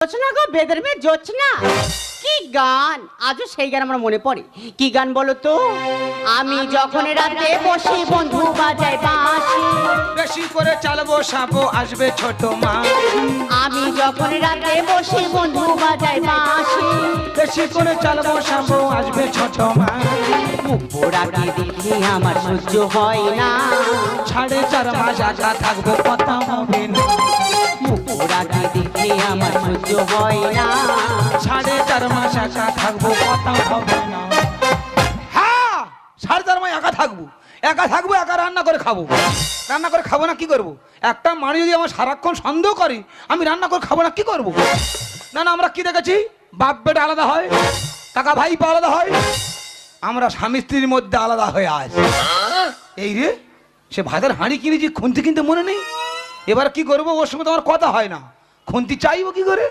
জোছনা গো বেদের মেয়ে জোছনা, কি গান! আজও সেই গান আমার মনে পড়ে। কি গান বলো তো? আমি যখন রাতে বসে বন্ধু বাজায় বাঁশি, বেশি করে চালবো সাবো আসবে ছোট মা। আমি যখন রাতে বসে বন্ধু বাজায় বাঁশি, বেশি করে চালবো সাবো আসবে ছোট মা। মুখ পোড়াকে দেখে আমার সহ্য হয় না, 4.5 মাস একা থাকবো কথা হবে না। মুখ পোড়াকে দেখে আমার সহ্য হয় না। 4.5 মাস একা থাকবো কথা হবে না। হ্যাঁ 4.5 মাস একা থাকবো, একা রান্না করে খাবো। রান্না করে খাবো না কি করবো? একটা মানুষ যদি আমার সারাক্ষণ সন্দেহ করে আমি রান্না করে খাবো না কি করবো? না না, আমরা কি দেখেছি, বাপ বেটা আলাদা হয়, কাকা ভাই আলাদা হয়, আমরা স্বামী স্ত্রীর মধ্যে আলাদা হয়ে আছি। এই রে, সে ভাতের হাঁড়ি কিনেছি, খুন্তি কিনতে মনে নেই। এবার কি করবো? ওর সঙ্গে তো আমার কথা হয় না, খুন্তি চাইবো কি করে?